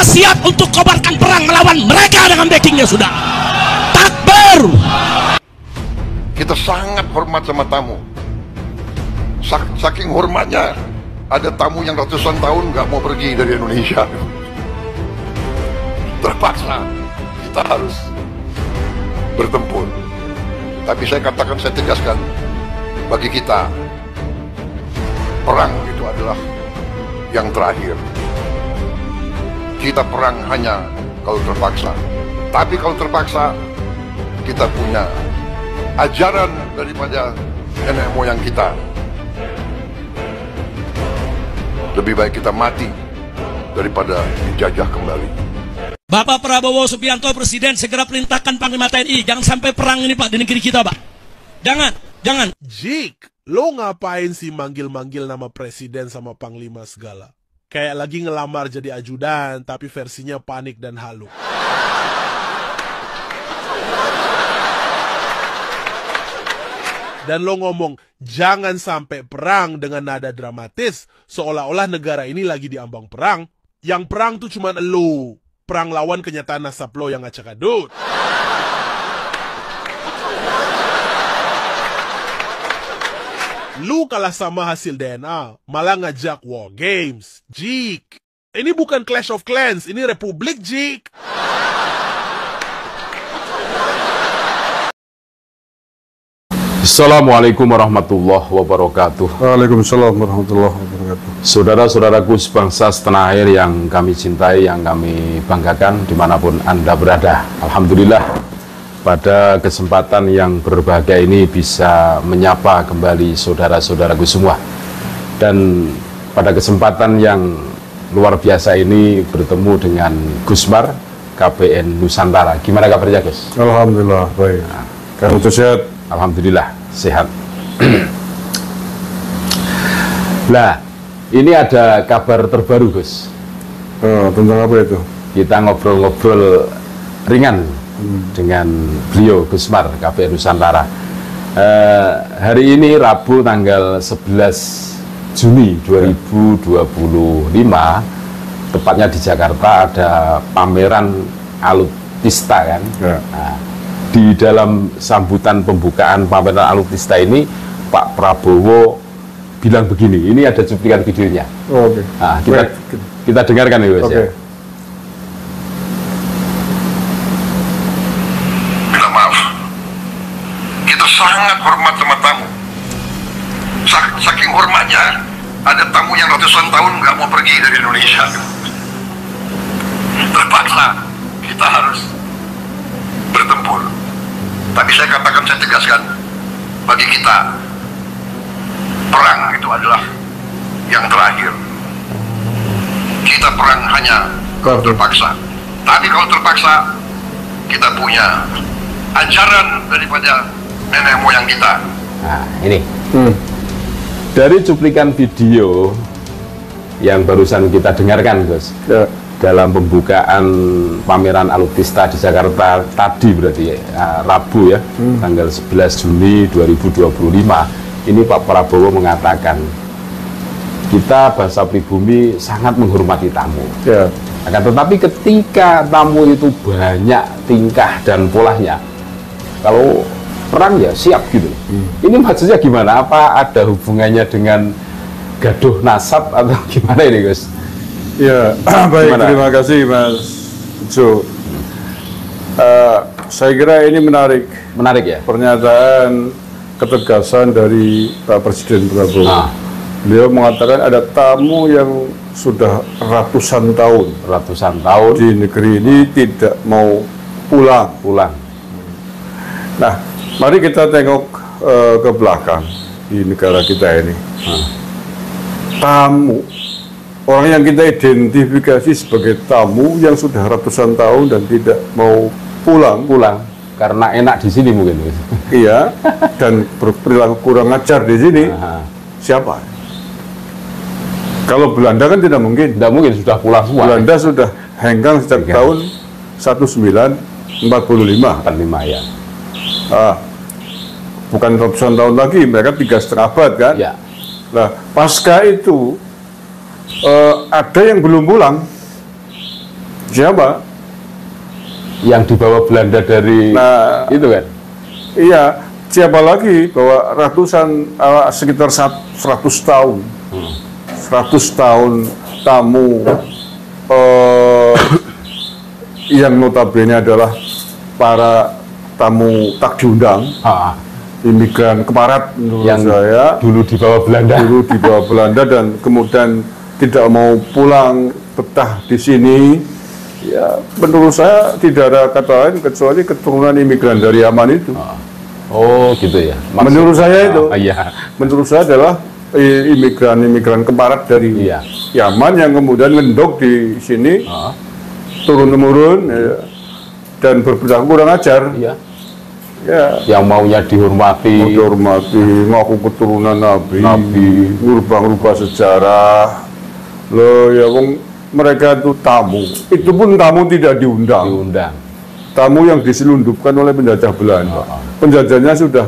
Kita siap untuk kobarkan perang melawan mereka dengan backingnya sudah. Takbir. Kita sangat hormat sama tamu. Saking hormatnya, ada tamu yang ratusan tahun nggak mau pergi dari Indonesia. Terpaksa kita harus bertempur. Tapi saya katakan, saya tegaskan, bagi kita perang itu adalah yang terakhir. Kita perang hanya kalau terpaksa. Tapi kalau terpaksa, kita punya ajaran daripada nenek moyang kita. Lebih baik kita mati daripada dijajah kembali. Bapak Prabowo Subianto Presiden segera perintahkan Panglima TNI, jangan sampai perang ini Pak di negeri kita Pak. Jangan. Jik, lo ngapain sih manggil-manggil nama presiden sama panglima segala? Kayak lagi ngelamar jadi ajudan, tapi versinya panik dan halu. Dan lo ngomong, jangan sampai perang dengan nada dramatis, seolah-olah negara ini lagi diambang perang. Yang perang tuh cuma lo. Perang lawan kenyataan nasab lo yang acak-adut. Lu kalah sama hasil DNA, malah ngajak war games. Jik, ini bukan Clash of Clans, ini Republik, Jik. Assalamualaikum warahmatullahi wabarakatuh. Waalaikumsalam warahmatullahi wabarakatuh. Saudara-saudaraku sebangsa setanah air yang kami cintai, yang kami banggakan dimanapun Anda berada. Alhamdulillah, pada kesempatan yang berbahagia ini bisa menyapa kembali saudara-saudaraku semua. Dan pada kesempatan yang luar biasa ini bertemu dengan Gusmar, KPN Nusantara. Gimana kabarnya, Gus? Alhamdulillah, baik. Kamu tuh sehat? Alhamdulillah, sehat. Nah, ini ada kabar terbaru, Gus. Tentang apa itu? Kita ngobrol-ngobrol ringan dengan beliau, Gusmar, KPN Nusantara. Hari ini Rabu tanggal 11 Juni 2025, tepatnya di Jakarta ada pameran Alutista kan. Ya. Nah, di dalam sambutan pembukaan pameran Alutista ini, Pak Prabowo bilang begini, ini ada cuplikan videonya. Oh, oke. Nah, kita dengarkan ya, Gus. Oke. Minta maaf, kita sangat hormat sama tamu. Saking hormatnya, ada tamu yang ratusan tahun nggak mau pergi dari Indonesia. Terpaksa kita harus bertempur. Tapi saya katakan, saya tegaskan, bagi kita perang itu adalah yang terakhir. Kita perang hanya kalau terpaksa. Tapi kalau terpaksa, kita punya ajaran daripada nenek moyang kita. Nah, ini. Dari cuplikan video yang barusan kita dengarkan, Gus. Ya. Dalam pembukaan pameran Alutista di Jakarta tadi, berarti Rabu ya, tanggal 11 Juni 2025, ini Pak Prabowo mengatakan kita bangsa pribumi sangat menghormati tamu. Ya. Akan tetapi ketika tamu itu banyak tingkah dan polanya, kalau perang ya siap gitu. Ini maksudnya gimana? Apa ada hubungannya dengan gaduh nasab atau gimana ini, Gus? Ya, baik. Gimana? Terima kasih, Mas Jo. Saya kira ini menarik. Menarik ya? Pernyataan ketegasan dari Pak Presiden Prabowo. Beliau mengatakan ada tamu yang sudah ratusan tahun di negeri ini tidak mau pulang. Nah, mari kita tengok ke belakang di negara kita ini. Tamu, orang yang kita identifikasi sebagai tamu yang sudah ratusan tahun dan tidak mau pulang karena enak di sini mungkin. Iya, dan berperilaku kurang ajar di sini. Siapa? Kalau Belanda kan tidak mungkin. Tidak mungkin, sudah pulang semua. Belanda sudah hengkang sejak tahun 1945. Ya. Bukan ratusan tahun lagi, mereka 3,5 abad kan. Ya. Nah, pasca itu ada yang belum pulang. Siapa? Yang dibawa Belanda dari itu kan? Iya, siapa lagi bahwa ratusan sekitar 100 tahun. 100 tahun tamu yang notabene adalah para tamu tak diundang, imigran keparat menurut yang saya dulu dibawa Belanda dan kemudian tidak mau pulang betah di sini. Ya, menurut saya tidak ada kata lain kecuali keturunan imigran dari Yaman itu. Oh, gitu ya. Menurut saya itu. Iya. Menurut saya adalah imigran keparat dari Yaman yang kemudian ngendok di sini turun-temurun dan berperilaku kurang ajar. Iya. Ya. Yang maunya dihormati, ngaku keturunan Nabi, ngubah-ngubah sejarah. Loh ya wong mereka itu tamu. Itu pun tamu tidak diundang. Tamu yang diselundupkan oleh penjajah Belanda. Penjajahnya sudah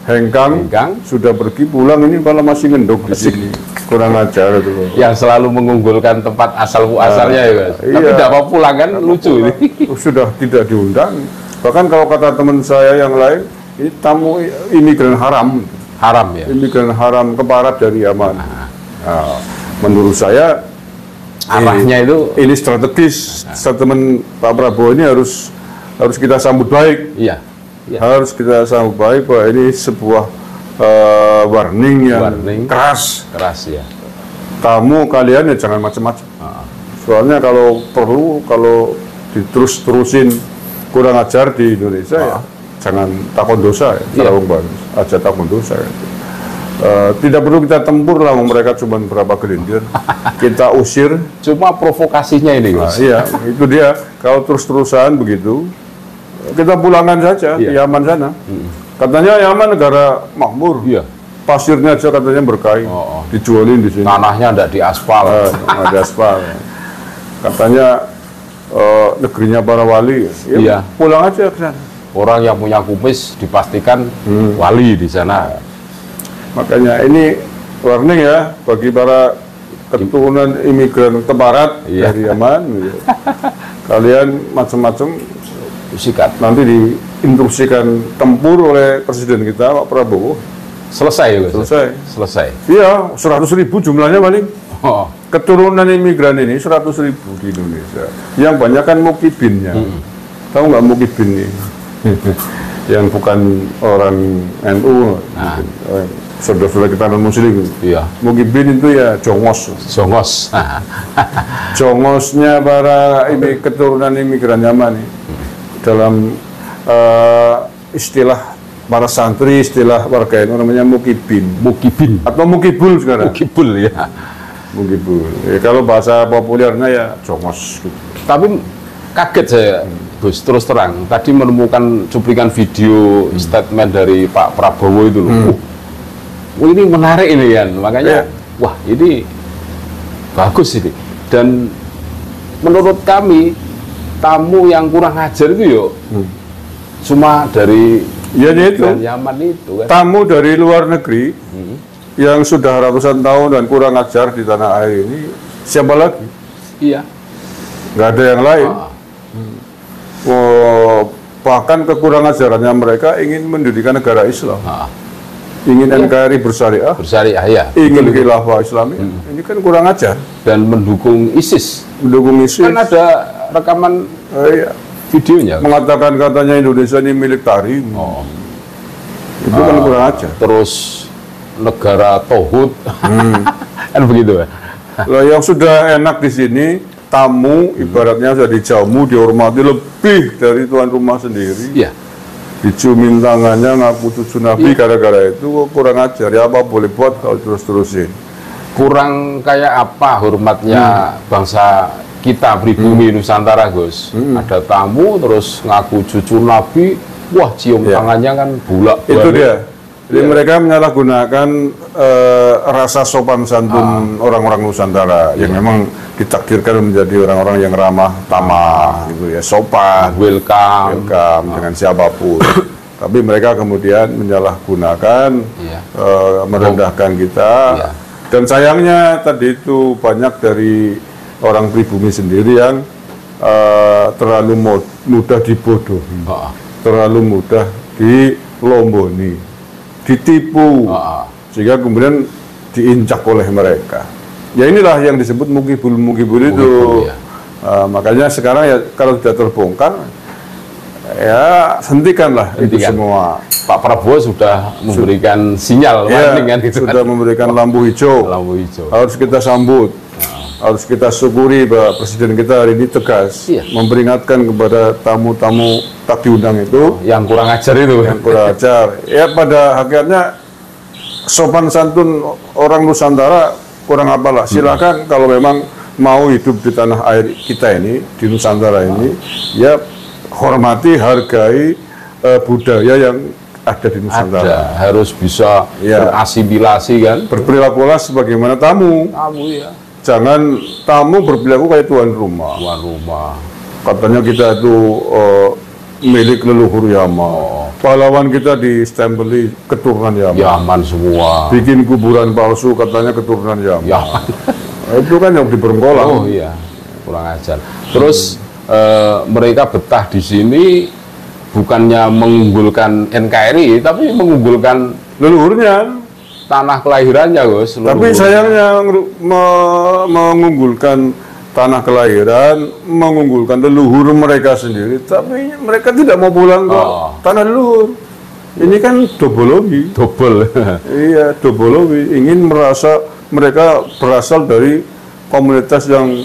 hengkang, sudah pergi pulang, ini malah masih ngendok di sini. Kurang ajar itu. Yang selalu mengunggulkan tempat asal muasalnya ya, Mas. Tapi tidak mau pulang kan, lucu ini. Sudah tidak diundang. Bahkan kalau kata teman saya yang lain, ini tamu imigran haram. Haram ya. Imigran haram keparat dari Yaman. Menurut saya arahnya itu ini strategis. Statement Pak Prabowo ini harus kita sambut baik. Iya. Harus kita sambut baik bahwa ini sebuah warning yang keras ya. Tamu kalian ya jangan macam-macam. Soalnya kalau perlu, kalau diterus-terusin kurang ajar di Indonesia ya jangan takut dosa ya. Aja takut dosa ya. Tidak perlu kita tempur lah, mereka cuma berapa gelintir, kita usir. Cuma provokasinya ini, Mas. Iya, itu dia. Kalau terus-terusan begitu, kita pulangkan saja di Yaman sana. Katanya Yaman negara makmur. Pasirnya aja katanya berkahi, dijualin di sini. Tanahnya tidak diaspal. Nggak diaspal. Katanya negerinya para wali. Ya, pulang aja ke sana. Orang yang punya kumis dipastikan wali di sana. Makanya ini warning ya bagi para keturunan imigran keparat dari Yaman. Kalian macam-macam sikat nanti diinstruksikan tempur oleh Presiden kita Pak Prabowo. Selesai ya, selesai. Iya, 100.000 jumlahnya paling. Keturunan imigran ini 100.000 di Indonesia. Yang banyak kan mukibinnya. Tahu nggak mukibin ini? Yang bukan orang NU. Saudara-saudara kita non muslim. Mukibin itu ya jongos. Jongosnya para keturunan imigran Yaman nih. Dalam istilah para santri, istilah warga itu namanya mukibin atau mukibul sekarang. Mukibul. Kalau bahasa populernya ya jongos. Tapi kaget saya, Gus, terus terang. Tadi menemukan cuplikan video statement dari Pak Prabowo itu loh. Ini menarik ini kan, makanya wah ini bagus ini. Dan menurut kami tamu yang kurang ajar itu yuk cuma dari Yaman itu kan. Tamu dari luar negeri yang sudah ratusan tahun dan kurang ajar di tanah air ini siapa lagi? Iya. Nggak ada yang lain. Bahkan kekurangan ajarannya mereka ingin mendirikan negara Islam. Ingin NKRI bersyariah, ingin khilafah Islami, ini kan kurang ajar. Dan mendukung ISIS. Kan ada rekaman videonya. Mengatakan katanya Indonesia ini milik Tarim. Itu kan kurang ajar. Terus negara Tohut, kan begitu ya. Lah yang sudah enak di sini, tamu ibaratnya sudah dijamu, dihormati lebih dari tuan rumah sendiri. Diciumin tangannya, ngaku cucu Nabi, gara-gara itu kurang ajar. Ya apa boleh buat kalau terus-terusin. Kurang kayak apa hormatnya bangsa kita pribumi Nusantara, Gus. Ada tamu terus ngaku cucu Nabi, wah cium tangannya kan bulak. Itu dia. Jadi mereka menyalahgunakan rasa sopan santun orang-orang Nusantara yang memang ditakdirkan menjadi orang-orang yang ramah tamah, gitu ya, sopan, welcome dengan siapapun. Tapi mereka kemudian menyalahgunakan, merendahkan kita. Dan sayangnya tadi itu banyak dari orang pribumi sendiri yang terlalu mudah dibodohi, terlalu mudah dilomboni, ditipu, sehingga kemudian diinjak oleh mereka. Ya inilah yang disebut mukibul itu. Makanya sekarang ya kalau sudah terbongkar, ya hentikanlah itu semua. Pak Prabowo sudah memberikan sinyal, kan, gitu, sudah memberikan lampu hijau. Harus kita sambut, harus kita syukuri bahwa Presiden kita hari ini tegas, memperingatkan kepada tamu-tamu tak diundang itu, yang kurang ajar itu, yang kurang ajar. Ya pada hakikatnya sopan santun orang Nusantara kurang apalah. Silakan kalau memang mau hidup di tanah air kita ini, di Nusantara ini, ya hormati, hargai budaya yang ada di Nusantara. Harus bisa berasimilasi kan. Berperilakulah sebagaimana tamu. Jangan tamu berperilaku kayak tuan rumah. Katanya kita itu milik leluhur Yaman. Pahlawan kita distempeli keturunan Yaman. Yaman semua. Bikin kuburan palsu katanya keturunan Yaman. Itu kan yang diberengkolang. Oh iya, kurang ajar. Terus mereka betah di sini bukannya mengunggulkan NKRI, tapi mengunggulkan leluhurnya, tanah kelahirannya, Gus. Tapi sayangnya mengunggulkan tanah kelahiran, mengunggulkan leluhur mereka sendiri, tapi mereka tidak mau pulang ke tanah leluhur. Ini kan dobologi. Iya, dobologi. Ingin merasa mereka berasal dari komunitas yang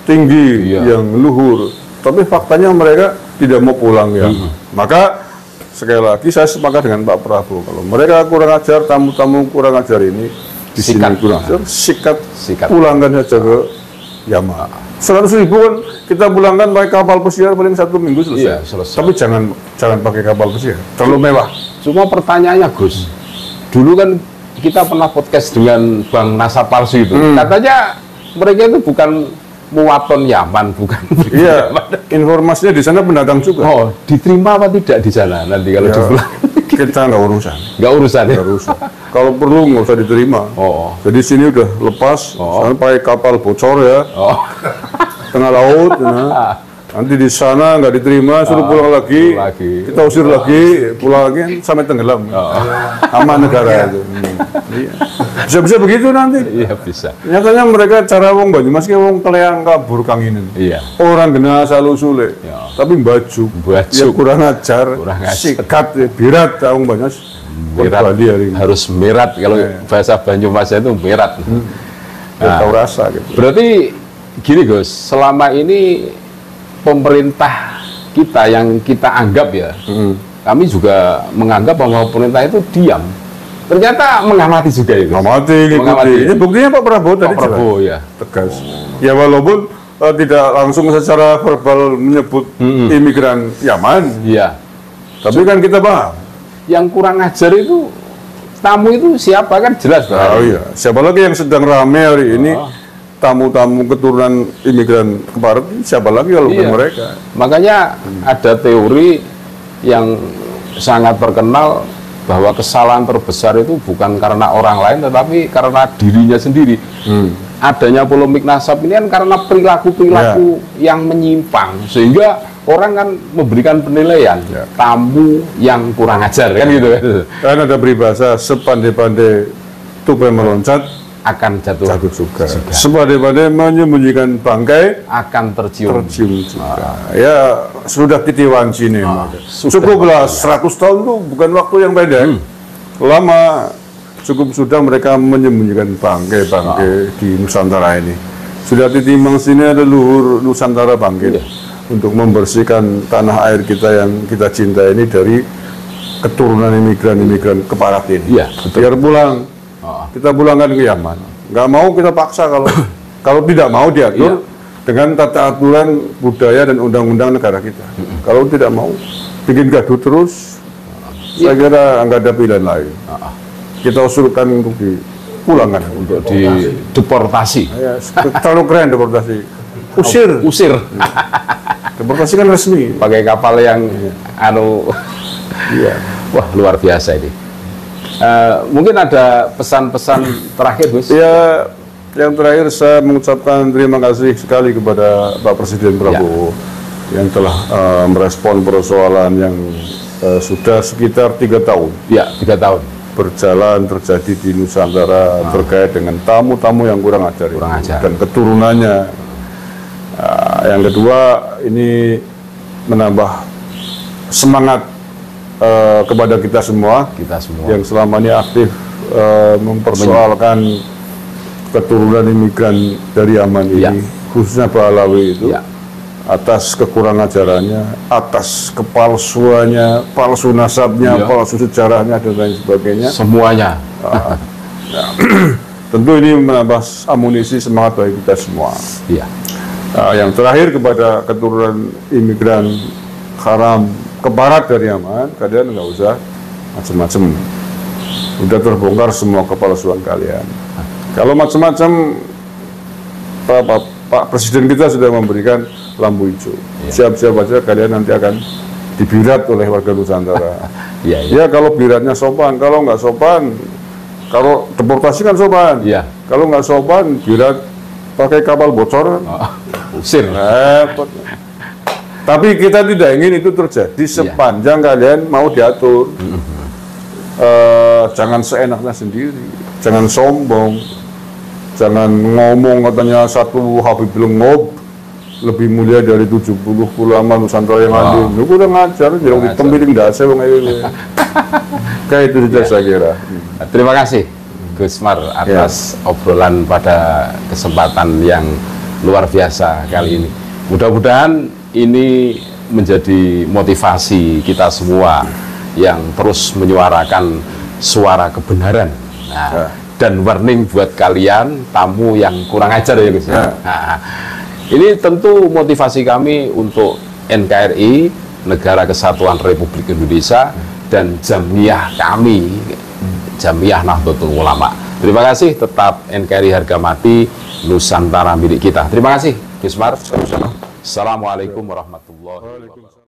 tinggi, yang luhur. Tapi faktanya mereka tidak mau pulang ya. Maka sekali lagi saya sepakat dengan Pak Prabowo, kalau mereka kurang ajar, tamu-tamu kurang ajar ini di sini kurang ajar, sikat pulangkan saja ke Yaman. 100.000 kan kita pulangkan pakai kapal pesiar paling 1 minggu selesai. Tapi jangan pakai kapal pesiar, terlalu mewah. Cuma pertanyaannya Gus, dulu kan kita pernah podcast dengan Bang Nasa Palsu itu, katanya mereka itu bukan muwaton Yaman, bukan. Iya, informasinya di sana pendatang juga. Oh, diterima apa tidak di sana nanti kalau dipulang? Kita nggak urusan. Nggak urusan ya? Nggak urusan. Kalau perlu nggak usah diterima. Jadi sini udah lepas, pakai kapal bocor ya, tengah laut. Nanti di sana nggak diterima, suruh pulang lagi. Kita usir lagi, pulang lagi sampai tenggelam. Aman negara itu. Bisa begitu nanti. Iya bisa. Nyatanya mereka cara wong Banyumas ki wong keleang kabur kanginen. Orang kena salu sulit. Tapi baju. Ya kurang ajar. Sikat birat wong Banyumas. Harus merat kalau bahasa Banyumas itu merat. Tahu rasa gitu. Berarti gini Gus, selama ini pemerintah kita yang kita anggap ya, kami juga menganggap bahwa pemerintah itu diam. Ternyata mengamati juga ya. Mengamati. Ini buktinya Pak Prabowo tadi tegas. Ya walaupun tidak langsung secara verbal menyebut imigran Yaman. Tapi kan kita paham. Yang kurang ajar itu tamu itu siapa kan jelas. Siapa lagi yang sedang ramai hari ini? Tamu-tamu keturunan imigran ke barat, siapa lagi kalau bukan mereka? Makanya ada teori yang sangat terkenal bahwa kesalahan terbesar itu bukan karena orang lain, tetapi karena dirinya sendiri. Adanya polemik nasab ini kan karena perilaku-perilaku yang menyimpang, sehingga orang kan memberikan penilaian tamu yang kurang ajar, kan gitu. Kan ada peribahasa, sepandai-pandai tupai meloncat, akan jatuh juga. Sepandai-pandai menyembunyikan bangkai akan tercium juga. Ya sudah titiwan sini. Cukuplah 100 tahun itu bukan waktu yang pendek. Lama cukup sudah mereka menyembunyikan bangkai di Nusantara ini. Sudah titimang sini ada luhur Nusantara bangkit untuk membersihkan tanah air kita yang kita cinta ini dari keturunan imigran ke barat ini. Biar pulang. Kita pulangkan ke Yaman. Nggak mau kita paksa kalau tidak mau diatur dengan tata aturan budaya dan undang-undang negara kita. Kalau tidak mau bikin gaduh terus, saya kira nggak ada pilihan lain. Kita usulkan untuk dipulangkan, untuk dideportasi. Terlalu keren deportasi. Usir. Deportasi kan resmi. Pakai kapal yang wah luar biasa ini. Mungkin ada pesan-pesan terakhir, Gus? Ya, yang terakhir saya mengucapkan terima kasih sekali kepada Pak Presiden Prabowo yang telah merespon persoalan yang sudah sekitar 3 tahun. Ya, 3 tahun berjalan terjadi di Nusantara terkait dengan tamu-tamu yang kurang ajar, dan keturunannya. Yang kedua, ini menambah semangat kepada kita semua yang selama ini aktif mempersoalkan keturunan imigran dari Yaman ini, khususnya Pak Alawi itu, atas kekurang ajarannya, atas kepalsuannya, palsu nasabnya, palsu sejarahnya, dan lain sebagainya. Semuanya. Tentu ini menambah amunisi semangat bagi kita semua. Yang terakhir, kepada keturunan imigran haram ke barat dari Yaman, kalian nggak usah macam-macam. Udah terbongkar semua kepalsuan kalian. Kalau macam-macam, Pak Presiden kita sudah memberikan lampu hijau. Siap-siap aja kalian nanti akan dibirat oleh warga Nusantara. Ya, kalau biratnya sopan, kalau nggak sopan, kalau deportasi kan sopan. Kalau nggak sopan, birat pakai kapal bocor. Usir. Repot. Tapi kita tidak ingin itu terjadi sepanjang kalian mau diatur. Jangan seenaknya sendiri, jangan sombong, jangan ngomong katanya satu Habib Lengob lebih mulia dari 70 ulama Nusantara yang ada. Lu udah ngajar, jangan ditempiling dasi wong ae. Kayak itu saja saya kira. Terima kasih Gus Mar atas obrolan pada kesempatan yang luar biasa kali ini. Mudah-mudahan ini menjadi motivasi kita semua yang terus menyuarakan suara kebenaran. Dan warning buat kalian tamu yang kurang ajar ya Gus. Ini tentu motivasi kami untuk NKRI, Negara Kesatuan Republik Indonesia, dan Jamiah kami, Jamiah Nahdlatul Ulama. Terima kasih, tetap NKRI harga mati, Nusantara milik kita. Terima kasih Gus Mar. Assalamualaikum warahmatullahi wabarakatuh.